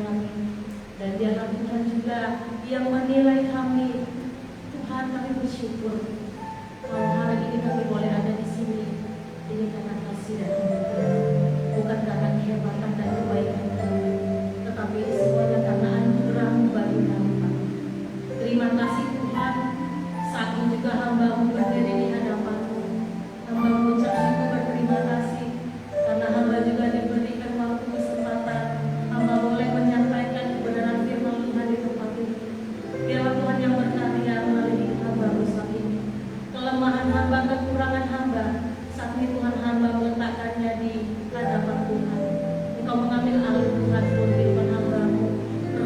kami. Dan dialah Tuhan juga yang menilai kami. Tuhan, kami bersyukur kalau hari ini kami boleh ada di sini. Ini karena kasih dan anugerah, bukan karena kehebatan dan kebaikan kami, tetapi semuanya karena anugerah-Mu bagi kami. Terima kasih Tuhan. Saat ini juga hamba-Mu berdiri di hadapan-Mu. Hamba mengucap syukur berterima kasih karena hamba juga diberikan waktu kesempatan. Hamba boleh menyampaikan kebenaran firman Tuhan di tempat ini. Biarlah Tuhan yang berkarya melalui hidup hamba-Mu saat ini. Kelemahan hamba, kekurangan hamba, saat ini Tuhan hamba meletakkannya di hadapan Tuhan. Engkau mengambil alih Tuhan seluruh kehidupan hamba-Mu.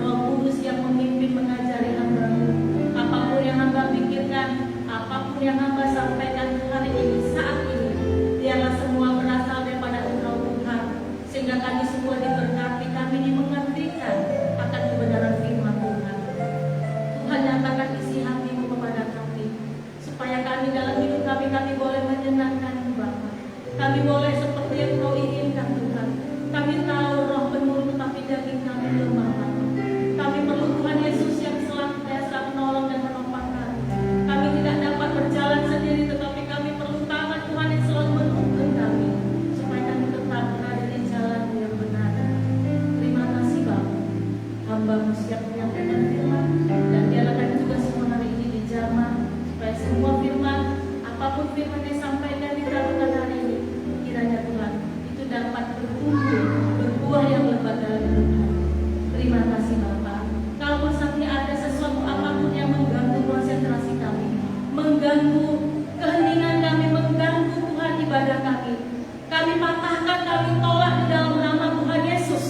Roh Kudus yang memimpin mengajari hamba-Mu. Apapun yang hamba pikirkan, apapun yang hamba sampaikan hari ini, saat ini, biarlah semua berasal daripada Engkau Tuhan, sehingga kami semua diberkati, kami dimengertikan akan kebenaran firman Tuhan. Tuhan, nyatakan isi hati-Mu kepada kami, supaya kami dalam hidup kami boleh menyenangkan-Mu Bapa. Kami boleh seperti yang Kau inginkan Tuhan. Kami tahu roh menurut, tetapi daging kami lemah. Kami perlu Tuhan Yesus yang senantiasa menolong dan menopang kami. Kami tidak dapat berjalan sendiri, tetapi kami perlu tangan Tuhan yang selalu menuntun kami, supaya kami tetap berada di jalan yang benar. Terima kasih Bapa. Hamba-Mu siap menyampaikan firman, dan biarlah kami juga semua hari ini dijamah, supaya semua firman, apapun firman yang disampaikan di renungan hari ini, kiranya Tuhan itu dapat bertumbuh, berbuah yang lebat dalam hidup kami. Terima kasih Bapak. Kalaupun saat ini ada sesuatu apapun yang mengganggu konsentrasi kami, mengganggu keheningan kami, mengganggu Tuhan ibadah kami patahkan, kami tolak di dalam nama Tuhan Yesus.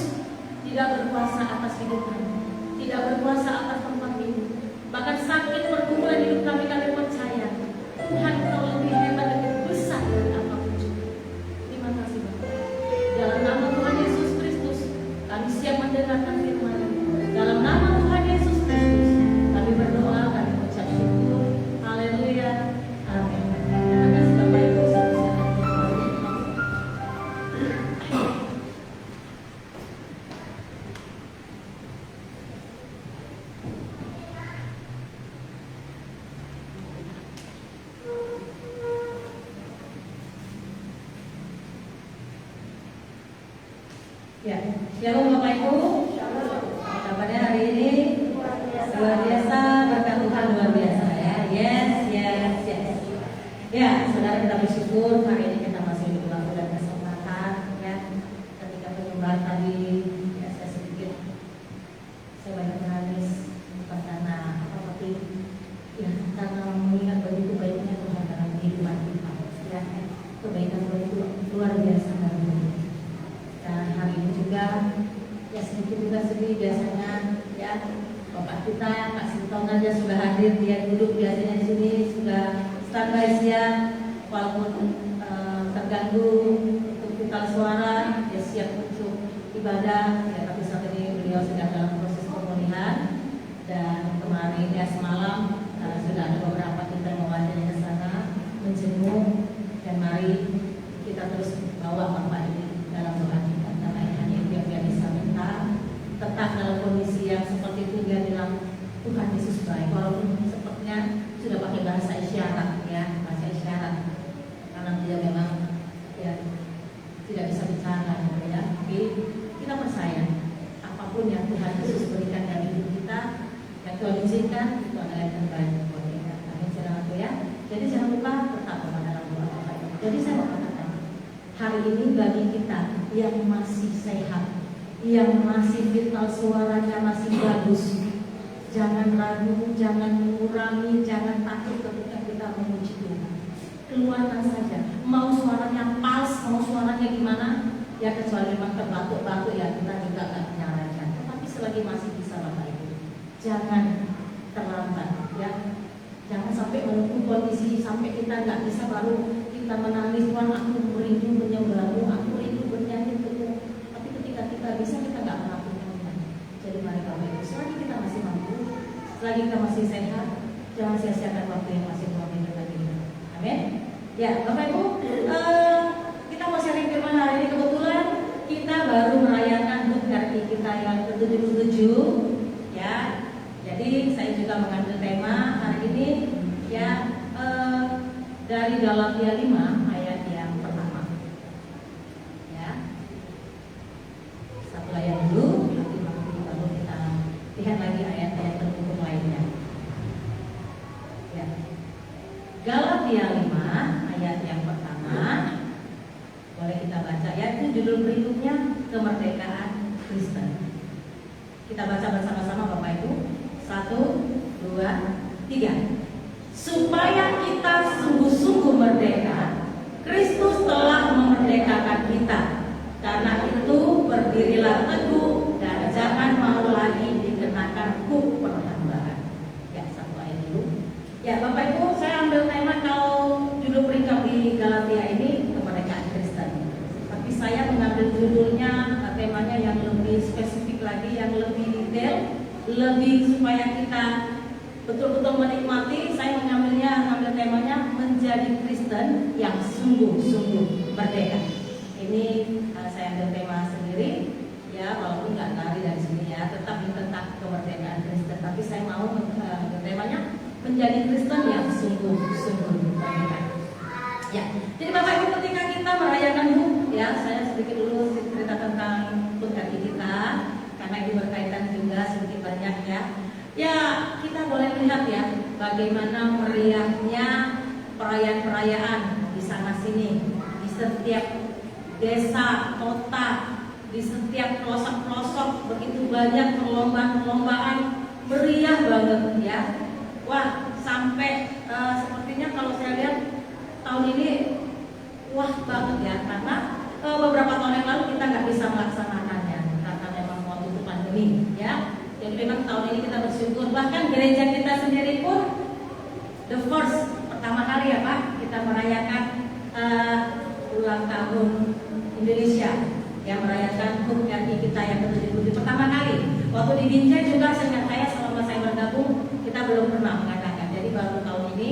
Tidak berkuasa atas hidup kami, tidak berkuasa atas tempat ini, bahkan sakit pergumulan hidup kami percaya Tuhan Kau lebih hebat, lebih besar dari apapun juga. Terima kasih Bapak. Dalam nama Tuhan Yesus Kristus, kami siap mendengarkan firman. Dalam nama Tuhan Yesus Kristus, kami berdoa, kami mengucap syukur. Haleluya. Amin. Terima kasih Bapak Ibu. Ya, shalom Bapak Ibu. Kabarnya hari ini luar biasa, berkat Tuhan luar biasa ya. Yes. Ya, saudara, kita bersyukur hari ini kita masih diberi waktu dan kesempatan ya. Ketika penyembahan tadi, ya saya banyak menangis, bukan karena apa, tapi ya karena mengingat begitu baiknya Tuhan dalam kehidupan kita. Ya, kebaikan Tuhan itu luar biasa dari Tuhan. Dan hari ini juga ya sedikit juga sedih biasanya ya, Bapak kita Kak Sinton aja sudah hadir, dia duduk biasanya di sini sudah standby siap, walaupun terganggu untuk vital suara, dia siap untuk ibadah ya, tapi saat ini beliau sedang dalam proses pemulihan. Dan kemarin ya semalam sudah ada beberapa kita yang mewakili ke sana menjenguk, dan mari kita terus bawa Bapak ini dalam doa kita, karena hanya itu yang dia bisa minta, tetap dalam kondisi yang seperti itu. Dia bilang Tuhan Yesus baik, walaupun sepertinya sudah pakai bahasa isyarat ya, bahasa isyarat, karena dia memang ya tidak bisa bicara ya, tapi kita percaya apapun yang Tuhan Yesus berikan dalam hidup kita, yang Tuhan izinkan, itu adalah yang terbaik buat kita. Amin, saudaraku ya. Jadi jangan lupa tetap dalam doa. Jadi saya mau katakan, hari ini bagi kita yang masih sehat, yang masih vital suaranya masih bagus, jangan ragu, jangan mengurangi, jangan takut ketika kita memuji Tuhan. Keluarkan saja, mau suaranya pas, mau suaranya gimana, ya kecuali memang terbatuk-batuk ya kita juga akan menyarankan. Tetapi selagi masih bisa Bapak Ibu, jangan terlambat ya. Jangan sampai menunggu kondisi sampai kita nggak bisa baru kita menangis, Tuhan aku merindu menyembahmu, aku rindu bernyanyi untukmu. Tapi ketika kita bisa, kita nggak melakukannya. Jadi mari Bapak Ibu, selagi kita masih mampu, selagi kita masih sehat, jangan sia-siakan waktu yang masih Tuhan berikan bagi kita. Amin. Ya Bapak Ibu, kita mau sharing firman hari ini. Kebetulan kita baru merayakan HUT RI kita yang ke-77 ya. Jadi saya juga mengambil tema hari ini ya dari Galatia 5 ayat yang pertama. Ya. Satu ayat dulu, nanti baru kita lihat lagi ayat-ayat pendukung lainnya. Ya. Galatia 5 ayat yang pertama. Boleh kita baca ya, itu judul berikutnya kemerdekaan Kristen. Kita baca bersama-sama Bapak Ibu. 1, 2, 3. Supaya kita sungguh-sungguh merdeka, Kristus telah memerdekakan kita. Karena itu berdirilah teguh dan jangan mau lagi dikenakan hukum perhambaan. Ya, satu ayat dulu. Ya Bapak Ibu, saya ambil tema kalau judul peringkat di Galatia ini kemerdekaan Kristen. Tapi saya mengambil judulnya, temanya yang lebih spesifik lagi, yang lebih detail, lebih supaya kita betul-betul menikmati. Saya mengambil temanya menjadi Kristen yang sungguh-sungguh merdeka. Ini saya ambil tema sendiri, ya walaupun nggak lari dari sini ya, tetap tentang kemerdekaan Kristen. Tapi saya mau mengambil temanya menjadi Kristen yang sungguh-sungguh merdeka. Ya, jadi Bapak Ibu ketika kita merayakan HUT, ya saya sedikit dulu cerita tentang HUT RI kita, karena ini berkaitan juga sedikit banyak ya. Ya, kita boleh melihat ya bagaimana meriahnya perayaan-perayaan di sana sini, di setiap desa, kota, di setiap pelosok-pelosok begitu banyak perlombaan-perlombaan meriah banget ya. Wah, sampai sepertinya kalau saya lihat tahun ini wah banget ya, karena beberapa tahun yang lalu kita nggak bisa melaksanakannya karena memang waktu itu pandemi ya. Jadi memang tahun ini kita bersyukur, bahkan gereja kita sendiri pun the first, pertama kali ya Pak, kita merayakan ulang tahun Indonesia, yang merayakan HUT RI kita yang ke-77 pertama kali. Waktu di Binjai juga seingat saya selama saya bergabung kita belum pernah mengadakan, jadi baru tahun ini.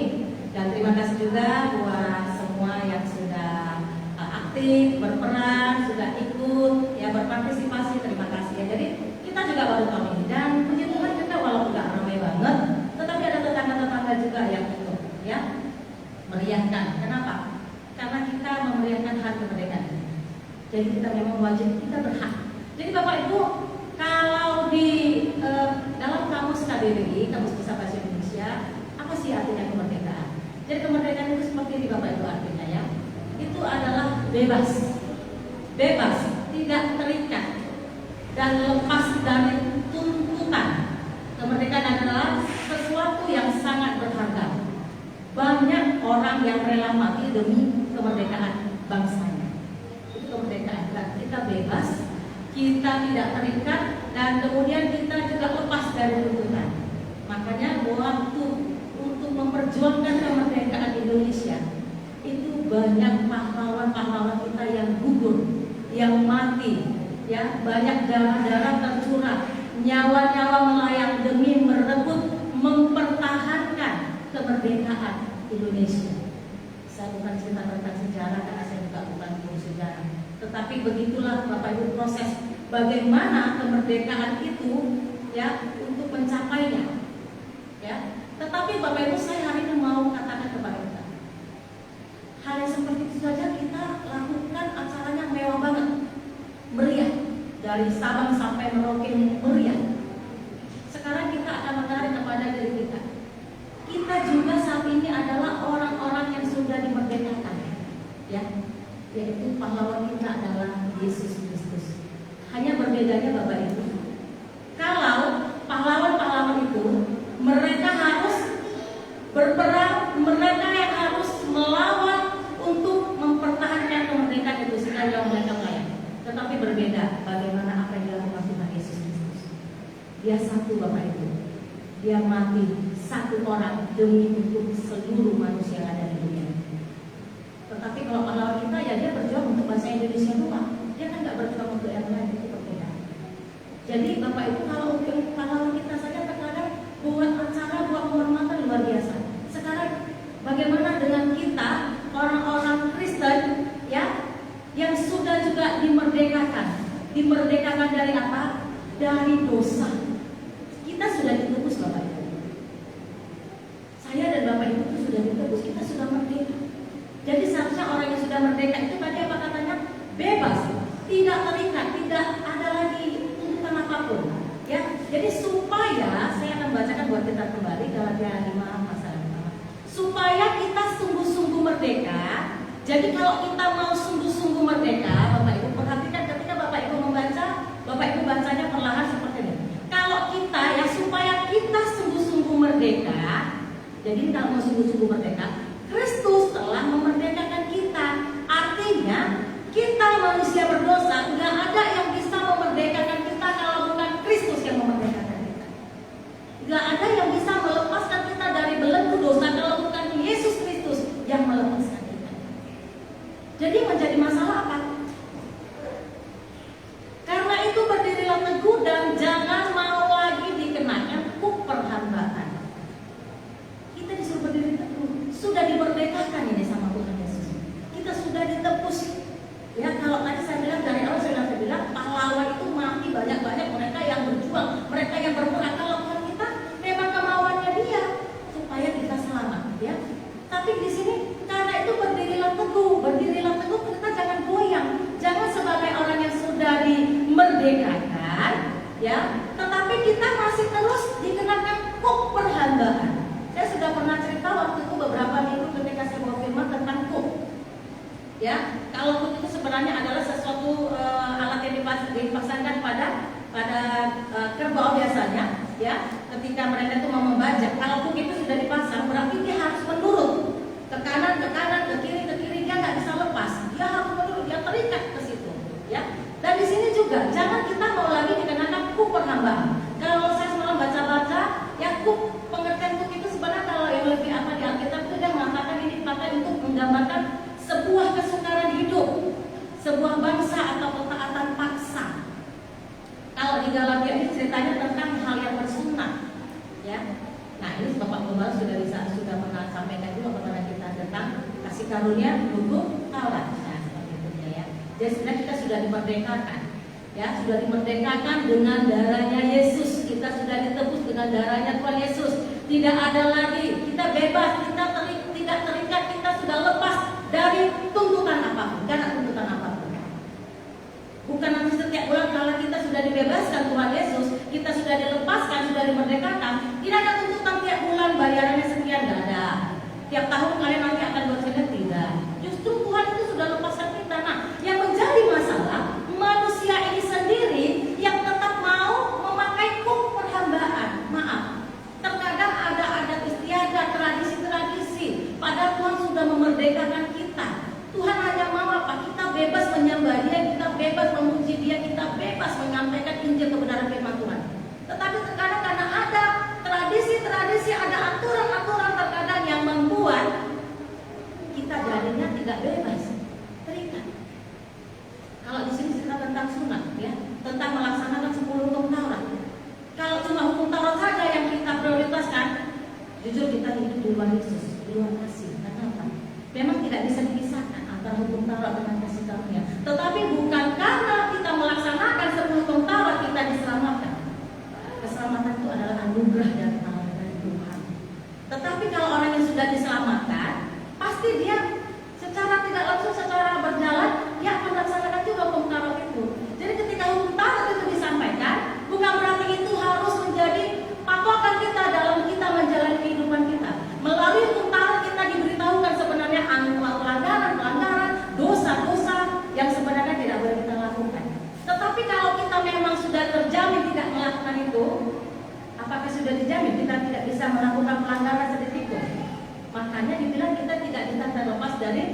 Dan terima kasih juga buat semua yang sudah aktif, berperan, sudah ikut, ya berpartisipasi, terima kasih ya. Jadi kita juga baru tahun ini, dan puji Tuhan juga walaupun nggak ramai banget, tetapi ada tetangga-tetangga juga yang ikut, ya meriahkan. Kenapa? Karena kita memeriahkan hari kemerdekaan. Jadi kita memang wajib, kita berhak. Jadi Bapak Ibu, kalau di dalam kamus KBBI, Kamus Besar Bahasa Indonesia, apa sih artinya kemerdekaan? Jadi kemerdekaan itu seperti ini Bapak Ibu artinya ya. Itu adalah bebas. Bebas, tidak terikat dan lepas dari tuntutan. Kemerdekaan adalah sesuatu yang sangat berharga. Banyak orang yang rela mati demi kemerdekaan bangsanya. Itu kemerdekaan. Kita bebas, kita tidak terikat, dan kemudian kita juga lepas dari tuntutan. Makanya waktu untuk memperjuangkan kemerdekaan Indonesia itu banyak pahlawan-pahlawan kita yang gugur, yang mati, ya banyak darah-darah tercurah, nyawa-nyawa melayang demi merebut, mempertahankan kemerdekaan Indonesia. Saya bukan cerita tentang sejarah karena saya juga bukan guru sejarah, tetapi begitulah Bapak Ibu proses bagaimana kemerdekaan itu ya untuk mencapainya. Ya, tetapi Bapak Ibu saya hari ini mau katakan kepada kita, hal yang seperti itu saja kita lakukan acaranya mewah banget, meriah, dari Sabang sampai Merauke meriah. Sekarang kita akan menarik kepada diri kita. Kita juga saat ini adalah orang-orang yang sudah dimerdekakan, ya, yaitu pahlawan kita adalah Yesus Kristus. Hanya berbedanya Bapak Ibu, kalau pahlawan-pahlawan itu mereka harus berperang, mereka yang harus melawan untuk mempertahankan kemerdekaan itu sehingga mereka melayani. Tetapi berbeda bagaimana apa yang dilakukan Tuhan Yesus Kristus. Dia satu Bapak Ibu, dia mati satu orang demi untuk seluruh manusia yang ada di dunia. Tetapi kalau pahlawan kita ya dia berjuang untuk bangsa Indonesia doang, dia kan nggak berjuang untuk yang lain, itu berbeda. Jadi Bapak Ibu kalau untuk pahlawan kita saja terkadang buat acara, buat penghormatan luar biasa. Sekarang bagaimana dengan kita orang-orang Kristen ya yang sudah juga dimerdekakan? Dimerdekakan dari apa? Dari dosa. Bapak Ibu. Saya dan Bapak Ibu itu sudah ditebus, kita sudah merdeka. Jadi seharusnya orang yang sudah merdeka itu tadi apa katanya? Bebas, tidak terikat, tidak ada lagi tuntutan apapun. Ya, jadi supaya saya akan bacakan buat kita kembali Galatia 5 pasal 5. Supaya kita sungguh-sungguh merdeka. Jadi kalau kita mau sungguh-sungguh merdeka, Bapak Ibu perhatikan ketika Bapak Ibu membaca, Bapak Ibu bacanya perlahan seperti ini. Kalau kita ya supaya kita sungguh-sungguh merdeka, jadi kalau mau sungguh-sungguh merdeka, Kristus telah memerdekakan kita. Artinya kita manusia berdosa, nggak ada yang bisa memerdekakan kita kalau bukan Kristus yang memerdekakan kita. Nggak ada yang bisa melepaskan kita dari belenggu dosa kalau bukan Yesus Kristus yang melepaskan kita. Jadi menjadi masalah apa? Karena itu berdirilah teguh dan jangan mau lagi dikenakan kuk perhambaan. Kita disuruh berdiri teguh. Sudah dimerdekakan ini sama Tuhan Yesus. Kita sudah ditebus. Ya, kalau tadi saya bilang dari awal saya bilang pahlawan itu mati banyak-banyak, mereka yang berjuang, mereka yang berperang. Kalau Tuhan kita memang kemauannya Dia supaya kita selamat, ya. Tapi di sini karena itu berdirilah teguh kita jangan goyang, jangan sebagai orang yang sudah dimerdekakan, ya. Tetapi kita masih terus dikenakan kuk perhambaan. Saya sudah pernah cerita waktu itu beberapa minggu ketika saya bawa firman tentang kuk. Ya, kalau kuk itu sebenarnya adalah sesuatu alat yang dipasangkan pada kerbau biasanya, ya. Ketika mereka itu mau membajak, kalau kuk itu sudah dipasang, berarti dia harus menurut ke kanan, ke kiri, dia nggak bisa lepas. Dia harus menurut, dia terikat ke situ, ya. Dan di sini juga jangan kita mau lagi dikenakan kuk perhambaan. Kalau saya semalam baca-baca, ya kuk, pengertian kuk itu sebenarnya kalau yang lebih apa di Alkitab itu dia mengatakan ini dipakai untuk menggambarkan sebuah kesukaran hidup, sebuah bangsa atau ketaatan paksa. Kalau di Galatia ini ceritanya tentang hal yang bersunat, ya. Nah ini Bapak Gembala sudah pernah sampaikan juga kepada kita tentang kasih karunia hukum Taurat. Nah seperti itu ya. Jadi sebenarnya kita sudah dimerdekakan, ya, sudah dimerdekakan dengan darahnya Yesus. Kita sudah ditebus dengan darahnya Tuhan Yesus. Tidak ada lagi, kita bebas, kita tidak terikat, kita sudah lepas dari tuntutan apapun, karena tuntutan apapun. Bukan nanti setiap bulan kalau kita sudah dibebaskan Tuhan Yesus, kita sudah dilepaskan, sudah dimerdekakan, tidak ada tuntutan tiap bulan bayarannya sekian, tidak ada. Tiap tahun kalian nanti akan bersedia, tidak. Justru Tuhan itu sudah lepaskan kita. Nah, yang menjadi masalah manusia ini sendiri yang tetap mau memakai kuk perhambaan. Maaf, terkadang ada adat istiadat, tradisi-tradisi. Padahal Tuhan sudah memerdekakan kita. Tuhan hanya mau apa? Kita bebas menyembah Dia, kita bebas memuji Dia, kita bebas menyampaikan Injil kebenaran firman Tuhan. Tetapi terkadang karena ada tradisi-tradisi, ada aturan-aturan terkadang yang membuat kita jadinya tidak bebas, terikat. Kalau di sini cerita tentang sunat, ya, tentang melaksanakan 10 hukum Taurat. Kalau cuma hukum Taurat saja yang kita prioritaskan, jujur kita hidup di luar Yesus, di luar kasih. Kenapa? Memang tidak bisa dipisahkan antara hukum Taurat dengan kasih karunia. Tetapi bukan karena kita melaksanakan 10 hukum Taurat kita diselamatkan. Keselamatan itu adalah anugerah dari Tuhan. Tetapi kalau orang yang sudah diselamatkan, pasti dia secara tidak langsung, secara berjalan, dia akan melaksanakan juga hukum Taurat itu. Jadi ketika hukum Taurat itu disampaikan, bukan berarti itu harus menjadi patokan kita dalam kita menjalani kehidupan kita. Melalui hukum Taurat kita diberitahukan sebenarnya pelanggaran, dosa-dosa yang sebenarnya tidak boleh kita lakukan. Tetapi kalau kita memang sudah terjamin tidak melakukan itu, apakah sudah dijamin kita tidak bisa melakukan pelanggaran sedikit pun? Makanya dibilang kita tidak bisa terlepas dari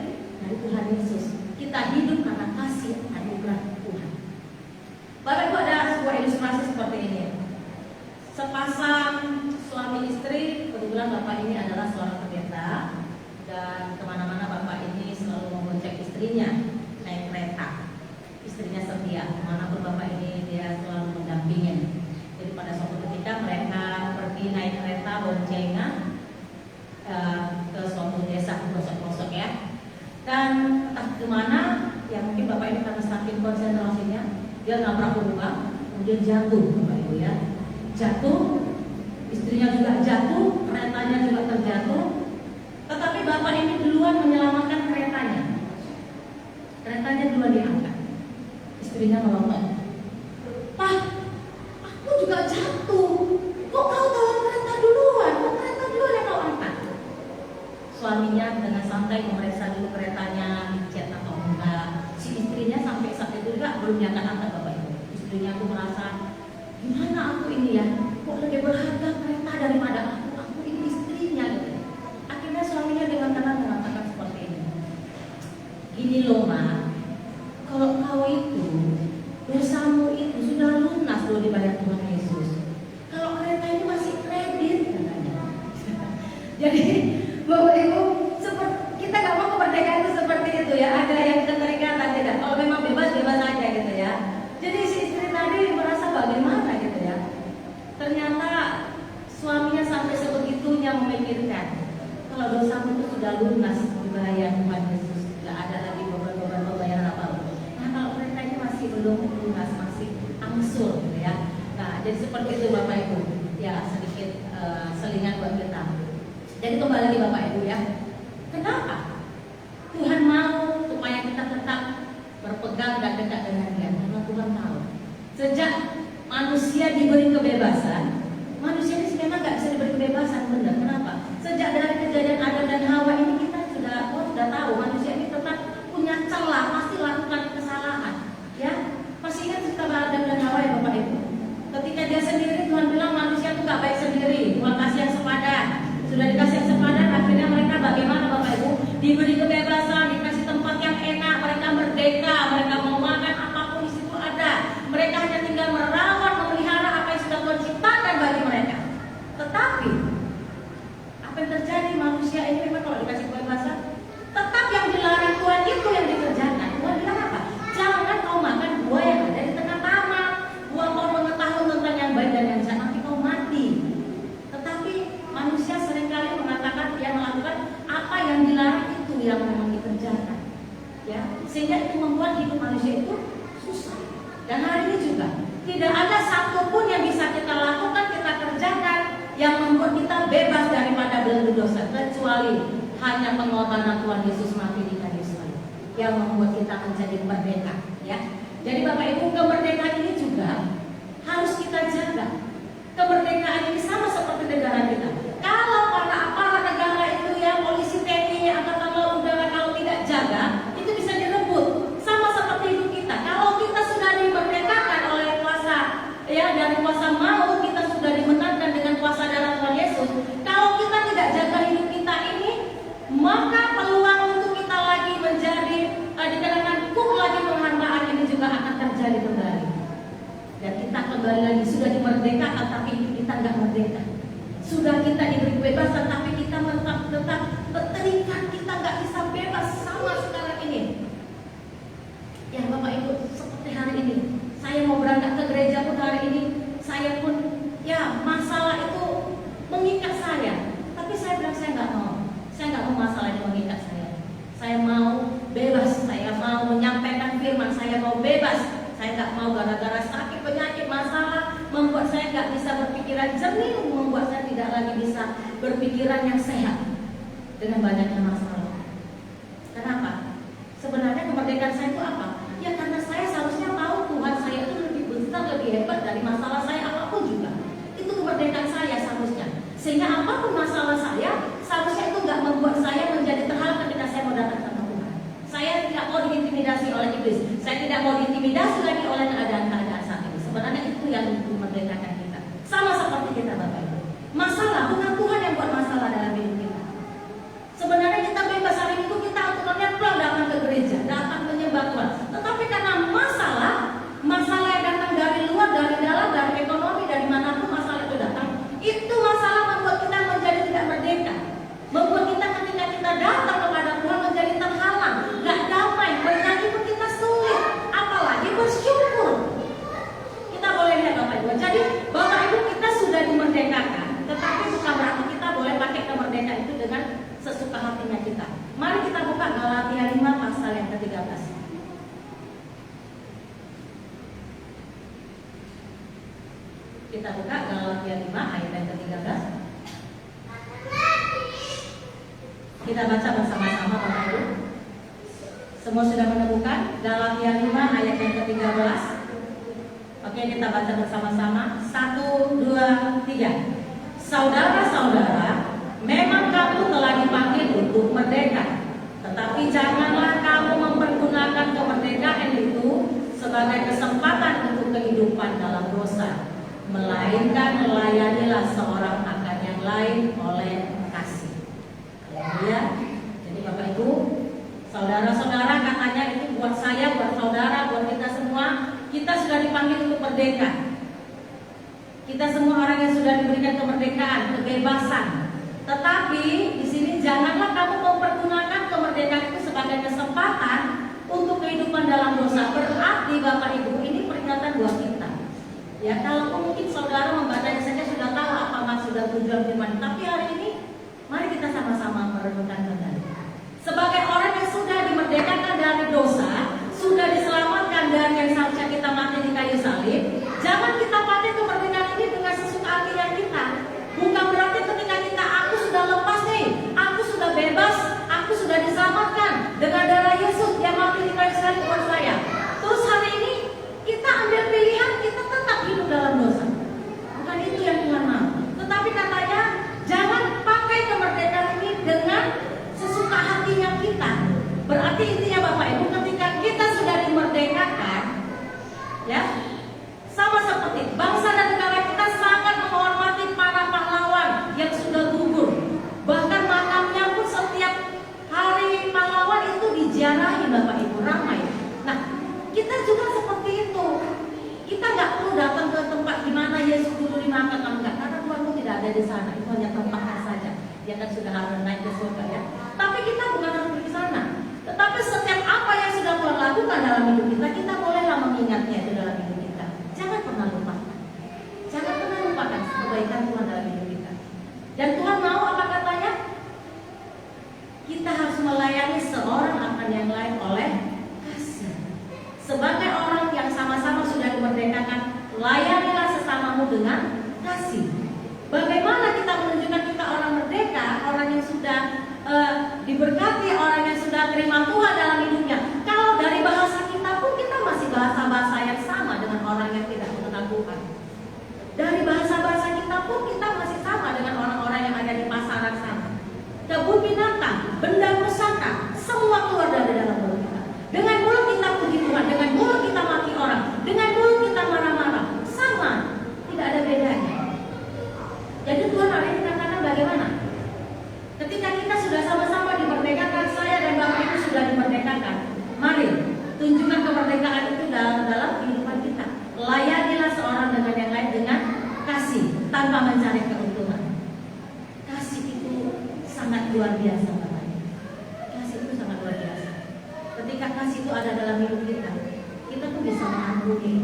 Tuhan Yesus. Kita hidup karena kasih anugerah Tuhan. Bapak Ibu, ada sebuah ilustrasi seperti ini. Sepasang suami istri, kebetulan Bapak ini adalah seorang pendeta, dan kemana-mana Bapak ini selalu membonceng istrinya naik kereta. Istrinya setia, kemanapun Bapak ini dia selalu mendampingin. Jadi pada suatu ketika mereka pergi naik kereta boncengan ke suatu desa pelosok-pelosok, ya. Dan entah kemana, ya mungkin Bapak ini karena saking konsentrasinya, dia nabrak lubang, kemudian jatuh, Bapak Ibu, ya. Jatuh, istrinya juga jatuh, keretanya juga terjatuh. Tetapi bapak ini duluan menyelamatkan keretanya. Keretanya duluan diangkat. Istrinya melongo. "Pak, aku juga jatuh. Kok kau tolong kereta duluan? Kok kereta duluan yang kau angkat?" Suaminya dengan santai memeriksa dulu keretanya dicet atau enggak. Si istrinya sampai saat itu juga belum diangkat-angkat bapak ibu. Istrinya tuh merasa, gimana aku ini ya? Kok lebih berharga kereta daripada aku? Aku ini istrinya gitu. Akhirnya suaminya dengan tenang mengatakan seperti ini. "Gini loh Ma, kalau kau itu dosamu itu sudah lunas loh dibayar Tuhan Yesus. Kalau kereta ini masih kredit," katanya. Jadi Bapak Ibu, kita nggak mau kemerdekaan itu seperti itu ya. Ada yang keterikatan tidak. Kalau memang bebas aja gitu ya. Jadi si istri tadi merasa bagaimana gitu ya. Ternyata suaminya sampai sebegitunya memikirkan, kalau dosamu itu sudah lunas dibayar Tuhan Yesus, nggak ada lagi beban-beban pembayaran apa-apa. Nah kalau kereta ini masih belum lunas, masih angsur gitu ya. Nah jadi seperti itu Bapak Ibu. Ya sedikit selingan buat kita. Jadi kembali lagi Bapak Ibu ya. Kenapa Tuhan mau supaya kita tetap berpegang dan dekat dengan Dia? Karena Tuhan tahu sejak manusia diberi kebebasan, manusia ini sebenarnya nggak bisa diberi kebebasan, benar. Kenapa? Sejak dari kejadian Adam dan Hawa ini kita sudah tahu manusia ini tetap punya celah, pasti lakukan kesalahan. Ya, masih ingat cerita Adam dan Hawa ya Bapak Ibu? Ketika dia sendiri, Tuhan bilang manusia itu nggak baik sendiri. Tuhan kasih yang sepadan. Sudah dikasih yang sepadan, akhirnya mereka bagaimana Bapak Ibu? Diberi kebebasan, dikasih tempat yang enak, mereka merdeka, mereka mau makan apapun di situ ada. Mereka hanya tinggal merawat, memelihara apa yang sudah Tuhan ciptakan bagi mereka. Tetapi apa yang terjadi? Manusia ini memang kalau dikasih kebebasan, tetap yang dilarang Tuhan itu yang dikerjakan. Tuhan bilang apa? Jangan kau makan buah yang ada di tengah taman, buah kau mengetahui tentang yang baik dan yang jahat, nanti kau mati. Tetapi manusia seringkali mengatakan dia melakukan apa yang dilarang itu yang memang dikerjakan, ya, sehingga itu membuat hidup manusia itu susah. Dan hari ini juga tidak ada satupun yang bisa kita lakukan, kita kerjakan yang membuat kita bebas daripada belenggu dosa, kecuali hanya pengorbanan Tuhan Yesus mati di kayu salib yang membuat kita menjadi merdeka, ya. Jadi Bapak Ibu, kemerdekaan ini juga harus kita jaga. Kemerdekaan ini sama seperti negara kita. Kalau para aparat negara itu ya, polisi, TNI, angkatan laut udara, kalau tidak jaga, itu bisa direbut. Sama seperti hidup kita. Kalau kita sudah dimerdekakan oleh kuasa, ya, dari kuasa maut, kita sudah dimenangkan dengan kuasa darah Tuhan Yesus. Kalau kita tidak jaga hidup kita ini, maka peluang untuk kita lagi menjadi dikenakan hukum lagi penghambaan ini juga akan terjadi kembali. Dan kita kembali lagi sudah dimerdekakan, tapi kita nggak merdeka. Sudah kita diberi kebebasan, tapi kita tetap terikat, kita nggak bisa bebas sama sekarang ini. Ya Bapak Ibu, seperti hari ini, saya mau berangkat ke gereja pun hari ini, saya pun ya masalah itu mengikat saya. Tapi saya bilang saya nggak mau masalah itu mengikat saya. Saya mau bebas, saya mau menyampaikan firman, saya mau bebas. Saya nggak mau gara-gara sakit, penyakit, masalah membuat saya nggak bisa berpikiran jernih, membuat saya tidak lagi bisa berpikiran yang sehat dengan banyaknya masalah. Kenapa? Sebenarnya kemerdekaan saya itu apa? Ya karena saya seharusnya tahu Tuhan saya itu lebih besar, lebih hebat dari masalah saya apapun juga. Itu kemerdekaan saya seharusnya. Sehingga apapun masalah saya, seharusnya itu nggak membuat saya menjadi terhalang ketika saya mau datang sama Tuhan. Saya tidak mau diintimidasi oleh iblis. Saya tidak mau diintimidasi lagi oleh keadaan-keadaan saat ini. Sebenarnya itu yang memerdekakan kita. Sama seperti kita Bapak Ibu. Masalah bukan Tuhan yang buat masalah dalam hidup kita. Sebenarnya kita bebas hari itu, kita aturannya pulang datang ke gereja, datang menyembah Tuhan. Tetapi karena masalah yang datang dari luar, dari dalam, dari ekonomi, dari manapun masalah itu datang, itu masalah membuat kita menjadi tidak merdeka. Membuat kita ketika kita datang kepada Tuhan menjadi terhalang, gak damai, bernyanyi pun kita sulit, apalagi bersyukur. Kita boleh lihat Bapak Ibu. Jadi Bapak Ibu, kita sudah dimerdekakan, tetapi bukan berarti kita boleh pakai kemerdekaan itu dengan sesuka hatinya kita. Mari kita buka Galatia 5 pasal yang ke-13. Kita buka Galatia 5 ayat yang ke-13. Kita baca bersama-sama Bapak Ibu. Semua sudah menemukan Galatia 5 ayat yang ke-13. Oke, kita baca bersama-sama. 1, 2, 3. Saudara-saudara, memang kamu telah dipanggil untuk merdeka, tetapi janganlah kamu mempergunakan kemerdekaan itu sebagai kesempatan untuk kehidupan dalam dosa, melainkan melayanilah seorang akan yang lain oleh kasih. Haleluya. Jadi Bapak Ibu, saudara-saudara, katanya itu buat saya, buat saudara, buat kita semua, kita sudah dipanggil untuk merdeka. Kita semua orang yang sudah diberikan kemerdekaan, kebebasan. Tetapi di sini janganlah kamu mempergunakan kemerdekaan itu sebagai kesempatan untuk kehidupan dalam dosa. Berarti Bapak Ibu, ini peringatan buat kita. Ya, kalau mungkin saudara membacanya saja sudah tahu apa maksud dan tujuan firman. Tapi hari ini mari kita sama-sama merenungkan kembali. Sebagai orang yang sudah dimerdekakan dari dosa, sudah diselamatkan dari yang seharusnya kita mati di kayu salib, jangan kita pakai kemerdekaan ini dengan sesuka hatinya kita. Bukan berarti ketika kita aku sudah lepas nih, aku sudah bebas, aku sudah diselamatkan dengan darah Yesus yang mati di kayu salib buat saya. Terus hari ini kita ambil pilihan, kita tetap hidup dalam dosa. Bukan itu yang Tuhan mau. Tetapi katanya jangan pakai kemerdekaan ini dengan sesuka hatinya kita. Berarti intinya Bapak Ibu, ketika kita sudah dimerdekakan, ya, sama seperti bangsa dan negara kita sangat menghormati para pahlawan yang sudah gugur. Bahkan makamnya pun setiap hari pahlawan itu diziarahi Bapak Ibu, ramai. Nah, kita juga seperti itu. Kita nggak perlu datang ke tempat di mana Yesus dulu dimakamkan, enggak, karena Tuhan pun tidak ada di sana. Itu hanya tempatnya saja. Dia kan sudah harus naik ke surga, ya. Tapi kita bukan harus pergi sana. Tetapi setiap apa yang sudah Tuhan lakukan dalam hidup kita, kita bolehlah mengingatnya itu dalam hidup kita. Jangan pernah lupakan. Jangan pernah lupakan kebaikan Tuhan dalam hidup kita. Dan Tuhan mau apa katanya? Kita harus melayani seorang akan yang lain oleh kasih. Sebagai orang yang sama-sama sudah dimerdekakan, layanilah sesamamu dengan kasih. Bagaimana kita menunjukkan kita orang merdeka, orang yang sudah diberkati, orang yang sudah terima Tuhan dalam hidupnya? Kalau dari bahasa kita pun kita masih bahasa-bahasa yang sama dengan orang yang tidak mengenal Tuhan. Dari bahasa-bahasa kita pun kita masih sama dengan orang-orang yang ada di pasaran sana. Kebun binatang, benda pusaka, semua keluar dari dalam mulut kita. Dengan mulut kita puji Tuhan, dengan mulut kita maki orang, dengan mulut kita marah-marah, sama, tidak ada bedanya. Jadi Tuhan hari ini katakan bagaimana? Ketika kita sudah sama-sama dimerdekakan, saya dan Bapak Ibu sudah dimerdekakan, mari tunjukkan kemerdekaan itu dalam kehidupan kita. Layanilah seorang dengan yang lain dengan kasih, tanpa mencari keuntungan. Kasih itu sangat luar biasa, Bapak Ibu. Kasih itu sangat luar biasa. Ketika kasih itu ada dalam hidup kita, kita pun bisa mengampuni.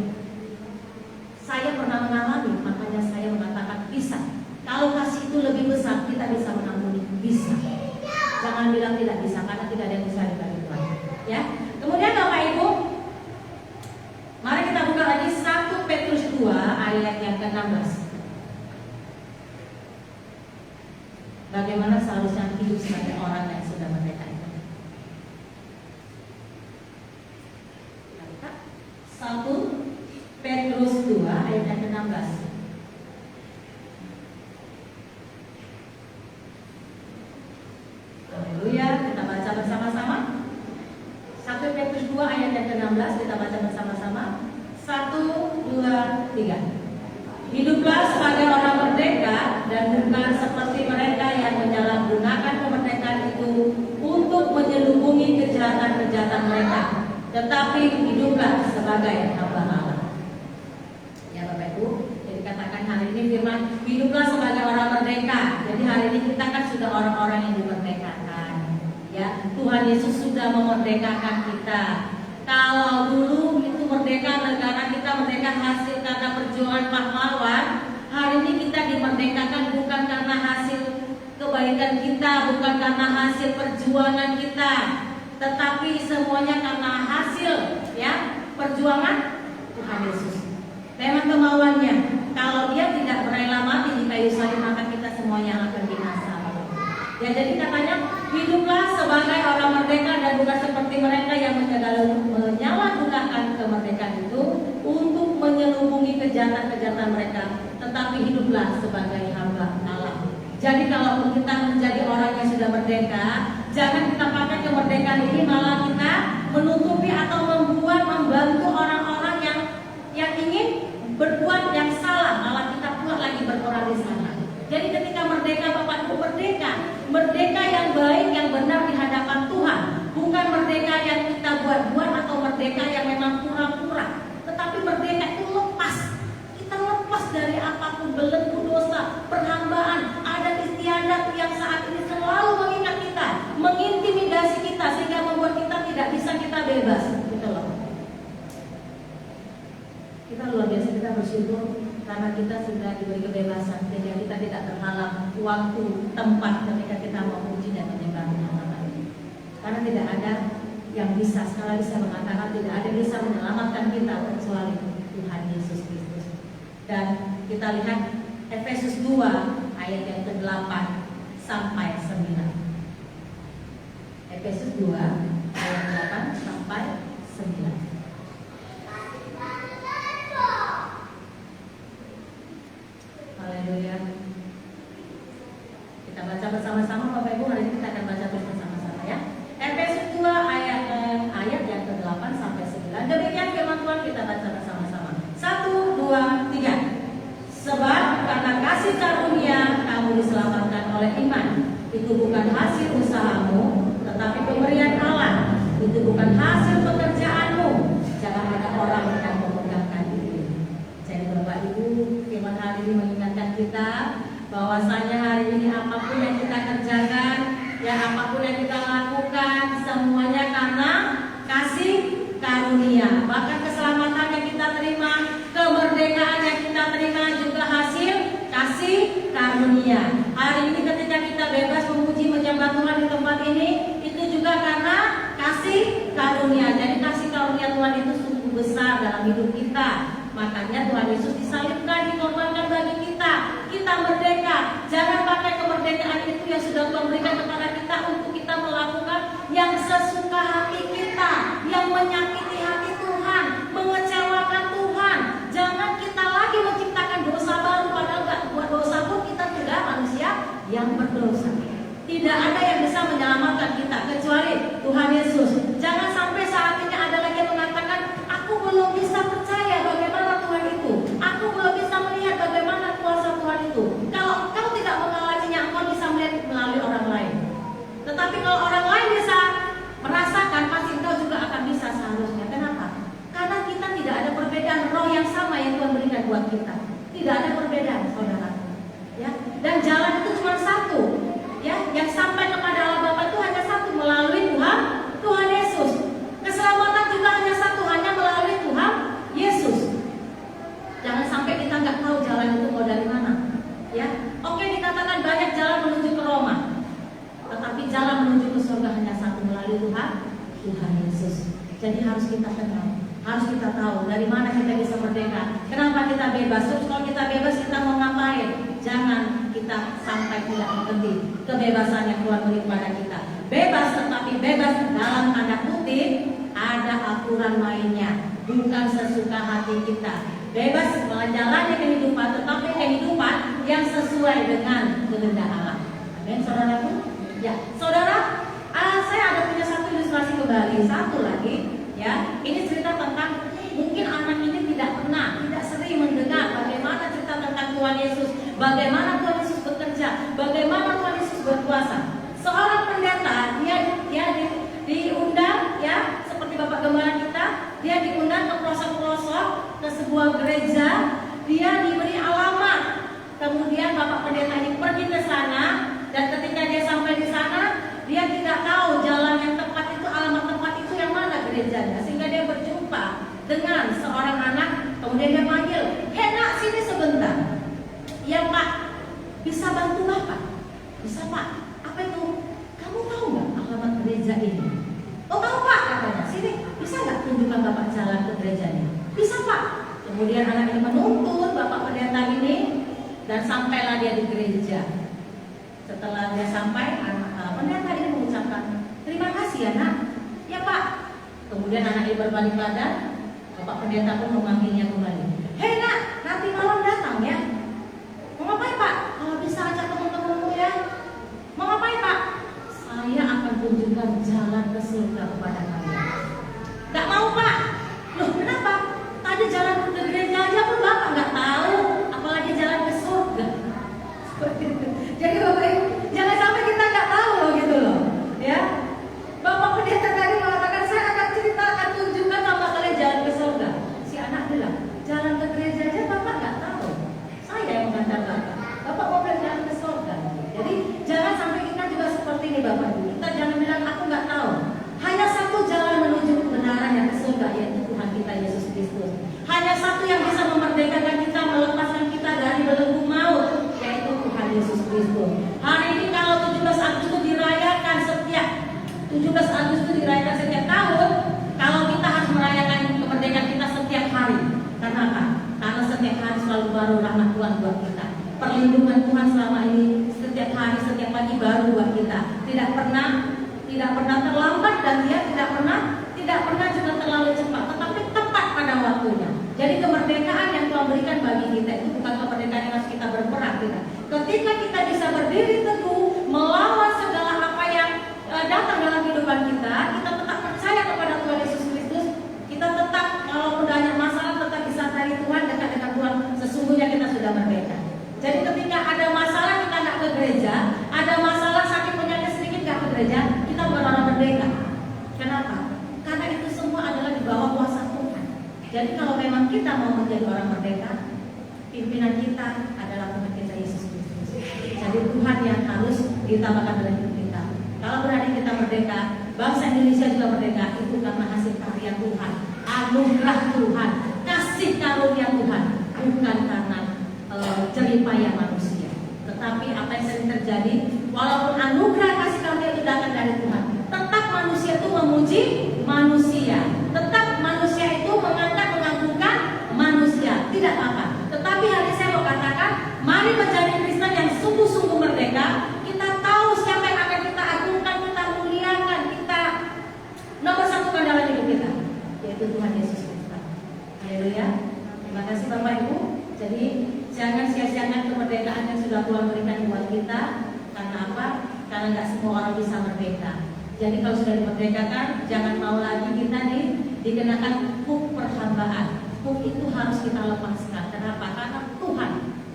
Saya pernah mengalami, makanya saya mengatakan bisa. Kalau kasih itu lebih besar, kita bisa mengampuni. Bisa. Jangan bilang tidak bisa, karena tidak ada yang bisa dibagi Tuhan. Ya. Kemudian Bapak Ibu, mari kita buka lagi 1 Petrus 2 ayat yang ke-16. Bagaimana seharusnya hidup sebagai orang yang sudah merdeka itu. 1 Petrus 2 ayat yang ke-16. Haleluya, kita baca bersama-sama. 1 Petrus 2 ayat yang ke-16, kita baca bersama-sama. 1, 2, 3. Hiduplah sebagai orang merdeka dan bukan seperti mereka yang menyalahgunakan kemerdekaan itu untuk menyelubungi kejahatan-kejahatan mereka, tetapi hiduplah sebagai hamba Allah. Ya Bapak Ibu, jadi katakan hari ini firman, hiduplah sebagai orang merdeka. Jadi hari ini kita kan sudah orang-orang yang dimerdekakan. Ya, Tuhan Yesus sudah memerdekakan kita. Kalau dulu itu merdeka, negara kita merdeka hasil karena perjuangan pahlawan, hari ini kita dimerdekakan bukan karena hasil kebaikan kita, bukan karena hasil perjuangan kita, tetapi semuanya karena hasil, ya, perjuangan Tuhan Yesus. Memang kemauannya, kalau Dia tidak rela mati di kayu salib, maka kita semuanya akan binasa. Ya, jadi katanya Hiduplah sebagai orang merdeka dan bukan seperti mereka yang menyalahgunakan kemerdekaan itu untuk menyelubungi kejahatan-kejahatan mereka, tetapi hiduplah sebagai hamba Allah. Jadi kalau kita menjadi orang yang sudah merdeka, jangan kita pakai kemerdekaan ini malah kita menutupi atau membantu orang-orang yang ingin berbuat yang salah, malah kita pula lagi berperan di sana. Jadi ketika merdeka, Bapak Ibu, merdeka yang baik, yang benar di hadapan Tuhan, bukan merdeka yang kita buat-buat atau merdeka yang memang pura-pura, tetapi merdeka itu lepas. Kita lepas dari apapun belenggu dosa, perhambaan, adat istiadat yang saat ini selalu mengikat kita, mengintimidasi kita sehingga membuat kita tidak bisa kita bebas. Gitu loh. Kita luar biasa, kita bersyukur karena kita sudah diberi kebebasan sehingga kita tidak terhalang waktu, tempat ketika kita mau puji dan menyembah nama ini. Karena tidak ada yang bisa, sekali lagi saya mengatakan tidak ada yang bisa menyelamatkan kita kecuali Tuhan Yesus Kristus. Dan kita lihat Efesus 2 ayat yang ke-8 sampai 9. Efesus 2 ayat 8 sampai 9. Haleluya. Kita baca bersama-sama Bapak Ibu, hari ini kita akan baca bersama-sama ya. Efesus 2 ayat yang ke-8 sampai 9. Demikian firman Tuhan, kita baca bersama-sama. 1, 2, 3. Sebab karena kasih karunia kamu diselamatkan oleh iman. Itu bukan hasil usahamu, tetapi pemberian Allah. Itu bukan hasil pekerjaanmu. Jangan ada orang yang memegahkan diri. Jadi Bapak Ibu, firman hari ini mengingatkan kita bahwasanya hari ini apapun yang kita kerjakan, ya apapun yang kita lakukan, semuanya karena kasih karunia. Bahkan keselamatan yang kita terima, kemerdekaan yang kita terima juga hasil kasih karunia. Hari ini ketika kita bebas memuji menyembah Tuhan di tempat ini, itu juga karena kasih karunia. Jadi kasih karunia Tuhan itu sungguh besar dalam hidup kita. Makanya Tuhan Yesus disalibkan, dikorbankan bagi kita. Kita merdeka. Jangan pakai kemerdekaan itu yang sudah Tuhan berikan kepada kita untuk kita melakukan yang sesuka hati kita, yang menyakiti hati Tuhan, mengecewakan Tuhan. Jangan kita lagi menciptakan dosa baru, padahal gak buat dosa pun kita sudah manusia yang berdosa. Tidak ada yang bisa menyelamatkan kita kecuali Tuhan Yesus. Jangan sampai saat ini ada lagi yang mengatakan, aku belum bisa percaya bagaimana Tuhan itu. Aku belum bisa melihat bagaimana kuasa Tuhan itu. Kalau engkau tidak mengalaminya, engkau bisa melihat melalui orang lain. Tetapi kalau orang lain bisa merasakan, pasti engkau juga akan bisa seharusnya. Kenapa? Karena kita tidak ada perbedaan, roh yang sama yang Tuhan berikan buat kita. Tidak ada perbedaan, saudara. Ya, dan jalan itu cuma satu. Ya, yang sampai kepada Allah Bapa itu hanya satu, melalui Tuhan Yesus. Keselamatan juga hanya satu, hanya melalui Tuhan Yesus. Jangan sampai kita nggak tahu jalan itu mau dari mana. Ya, oke, dikatakan banyak jalan menuju ke Roma, tetapi jalan menuju ke surga hanya satu, melalui Tuhan Yesus. Jadi harus kita kenal, harus kita tahu dari mana kita bisa merdeka. Kenapa kita bebas? Terus kalau kita bebas kita mau ngapain? Jangan kita sampai tidak mengerti kebebasan yang Tuhan beri kepada kita. Bebas, tetapi bebas dalam tanda kutip ada aturan mainnya, bukan sesuka hati kita. Bebas menjalani kehidupan, tetapi kehidupan yang sesuai dengan kehendak Allah. Amin, saudaraku. Ya, saudara, saya ada punya satu ilustrasi kembali, satu lagi. Ya, ini cerita tentang mungkin anak ini tidak sering mendengar bagaimana cerita tentang Tuhan Yesus, bagaimana Tuhan Yesus bekerja, bagaimana Tuhan Yesus berkuasa. Seorang pendeta, dia diundang, ya, seperti Bapak Gembala kita, dia diundang ke pelosok-pelosok, ke sebuah gereja, dia diberi alamat. Kemudian Bapak pendeta ini pergi ke sana, dan ketika dia sampai di sana, dia tidak tahu jalan yang tepat itu, alamat tempat itu yang mana gerejanya, sehingga dia berjumpa dengan seorang anak. Kemudian dia panggil, "Hei nak, sini sebentar." "Ya Pak, bisa bantu Bapak?" "Bisa Pak." "Apa itu?" "Kamu tahu nggak alamat gereja ini?" "Oh tahu Pak," katanya. "Sini, bisa nggak tunjukkan Bapak jalan ke gerejanya?" "Bisa Pak." Kemudian anak ini menuntun Bapak pendeta ini, dan sampailah dia di gereja. Setelah dia sampai, pendeta ini mengucapkan, terima kasih ya nak. Ya Pak. Kemudian anak ini berbalik badan, Bapak pendeta pun memanggilnya kembali. Hei nak, nanti malam datang ya. Mau ngapain Pak? Kalau bisa ajak teman-temanmu ya. Mau ngapain Pak? Saya akan tunjukkan jalan ke surga kepada kalian. Gak mau Pak. Loh kenapa? Tadi jalan ke gereja aja pun Bapak gak tahu, apalagi jalan ke surga. Jadi Bapak Ibu, jangan sampai kita gak tahu loh gitu loh. Ya, Bapak pendeta tadi mengatakan saya akan cerita, akan tunjukkan sama kalian jalan ke surga. Si anak bilang, jalan ke gereja aja Bapak gak tahu. Saya yang mengantar Bapak. Bapak mau bilang jalan ke surga. Jadi jangan sampai kita juga seperti ini Bapak Ibu. Kita jangan bilang aku gak tahu. Hanya satu jalan menuju kebenaran yang ke surga, yaitu Tuhan kita Yesus Kristus. Hanya satu yang bisa memerdekakan kita, melepaskan kita dari belenggu maut, yaitu Tuhan Yesus Kristus. Hari ini kalau 17 Agustus dirayakan setiap 17 Agustus dirayakan setiap tahun, kalau kita harus merayakan kemerdekaan kita setiap hari. Karena apa? Karena setiap hari selalu baru rahmat Tuhan buat kita. Perlindungan Tuhan selama ini setiap hari, setiap pagi baru buat kita. Tidak pernah terlambat dan dia tidak pernah juga terlalu cepat, tetapi tepat pada waktunya. Jadi kemerdekaan yang Tuhan berikan bagi kita itu bukan kemerdekaan yang harus kita berperang, tidak. Ketika kita bisa berdiri teguh melawan segala apa yang datang dalam kehidupan kita tetap percaya kepada Tuhan Yesus Kristus, kita tetap walaupun banyak masalah tetap bisa cari Tuhan, dekat dengan Tuhan, sesungguhnya kita sudah merdeka. Jadi ketika ada masalah kita nggak ke gereja, ada masalah sakit penyakit sedikit nggak ke gereja, kita bukan orang merdeka. Kenapa? Karena itu semua adalah di bawah kuasa Tuhan. Jadi kalau memang kita mau menjadi orang merdeka, pimpinan kita adalah Tuhan kita Yesus Kristus. Jadi Tuhan yang harus ditambahkan dalam hidup kita. Kalau berani kita merdeka, bangsa Indonesia juga merdeka, itu karena hasil karya Tuhan, anugerah Tuhan, kasih karunia Tuhan, bukan karena jeripaya manusia. Tetapi apa yang sering terjadi, walaupun anugerah kasih karunia itu datang dari Tuhan, tetap manusia itu memuji manusia, tetap manusia itu mengagungkan manusia, tidak apa. Tetapi hari ini saya mau katakan, mari menjadi Kristen yang sungguh-sungguh merdeka. Kita tahu siapa yang akan kita agungkan, kita muliakan, kita nomor satukan dalam hidup kita, yaitu Tuhan Yesus Kristus. Haleluya. Terima kasih Bapak Ibu. Jadi jangan sia-siakan kemerdekaan yang sudah Tuhan berikan buat kita. Karena apa? Karena nggak semua orang bisa merdeka. Jadi kalau sudah dimerdekakan, jangan mau lagi kita dikenakan huk perhambaan. Huk itu harus kita lepaskan. Kenapa? Karena Tuhan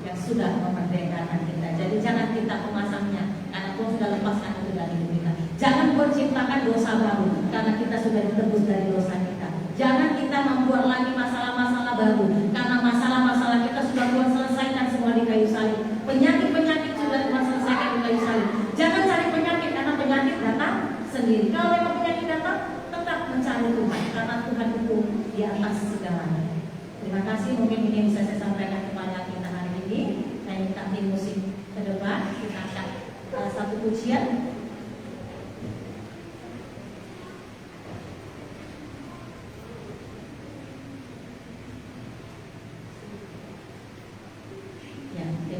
yang sudah memerdekakan kita. Jadi jangan kita pemasangnya, karena Tuhan sudah lepaskan itu dari hidup kita. Jangan menciptakan dosa baru, karena kita sudah ditebus dari dosa kita. Jangan kita membuat lagi masalah-masalah baru, karena masalah-masalah kita sudah Tuhan selesaikan semua di kayu salib. Penyakit-penyakit sudah Tuhan selesaikan di kayu salib. Jangan cari penyakit, karena penyakit datang sendiri. Kalau memang penyakit datang, tetap mencari Tuhan, karena Tuhan itu di atas segalanya. Terima kasih, mungkin ini bisa saya sampaikan kepada kita hari ini. Saya minta tim musik ke depan, kita akan satu pujian.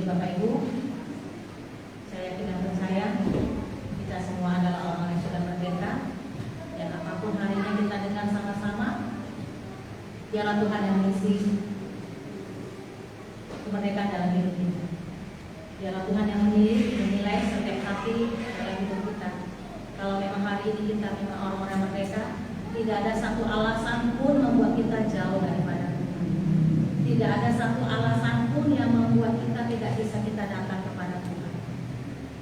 Bapak Ibu, saya yakin dan percaya kita semua adalah orang yang sudah merdeka. Dan apapun hari ini kita dengar sama-sama, biarlah Tuhan yang mengisi kemerdekaan dalam hidup kita. Biarlah Tuhan yang menilai setiap hati dalam hidup kita. Kalau memang hari ini kita memang orang-orang merdeka, tidak ada satu alasan pun membuat kita jauh daripada Tuhan. Tidak ada satu alasan pun yang membuat kita tidak bisa kita datang kepada Tuhan.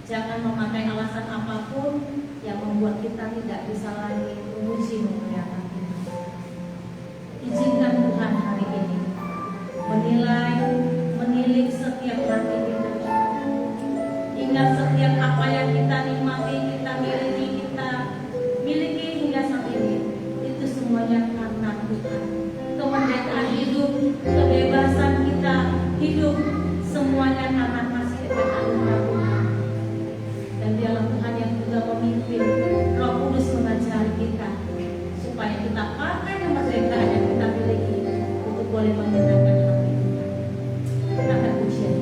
Jangan memakai alasan apapun yang membuat kita tidak bisa lagi memuji memuliakan Tuhan. Izinkan Tuhan hari ini menilai, menilik setiap hati kita. Ingat setiap apa yang kita nikmati, kita miliki hingga saat ini, itu semuanya karena Tuhan. Kemerdekaan hidup, kebebasan kita hidup, semuanya karena kasih dan anugerah Tuhan. Dan biarlah Tuhan yang juga memimpin, Roh Kudus mengajari kita supaya kita pakai kemerdekaan yang kita miliki untuk boleh menyenangkan hati Tuhan. Kita akan pujian.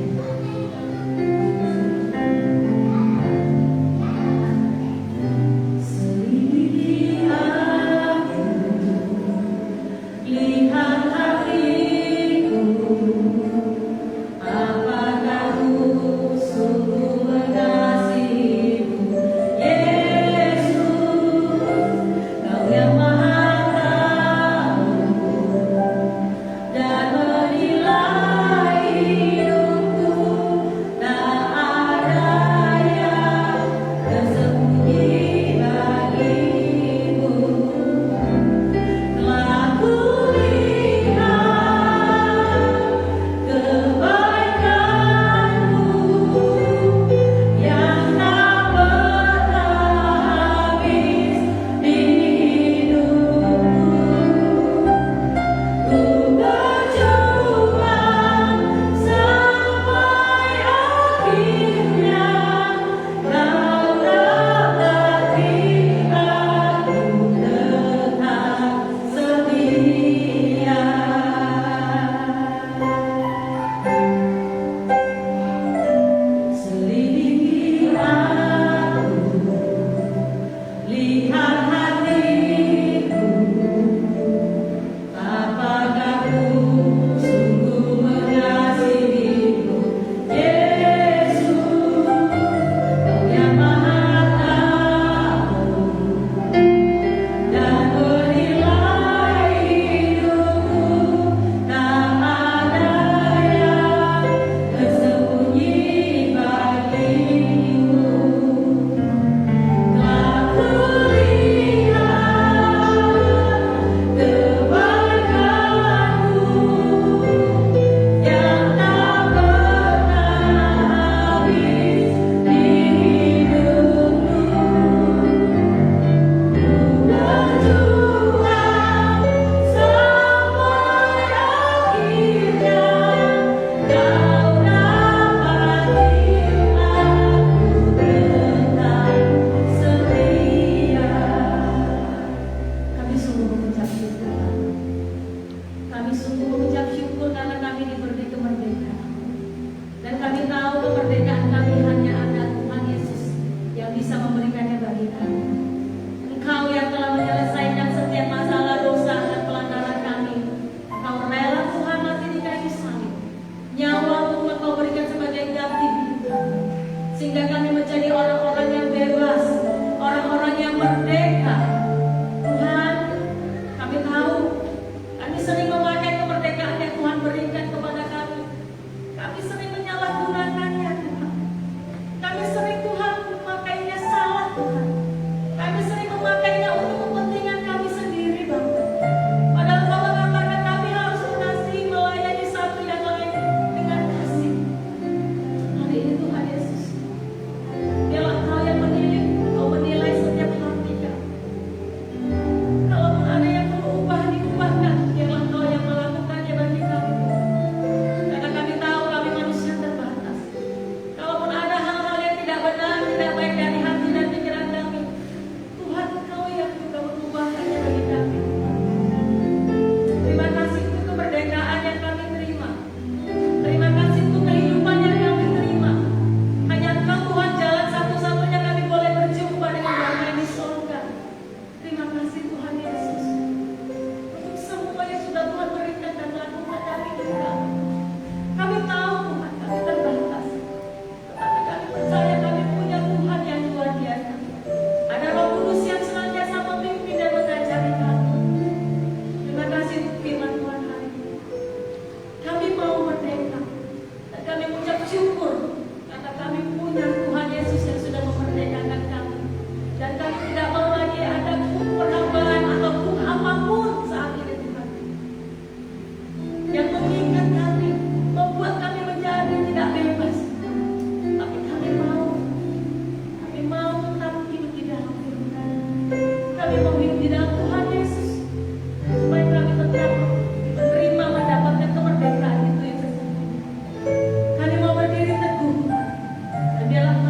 biarlah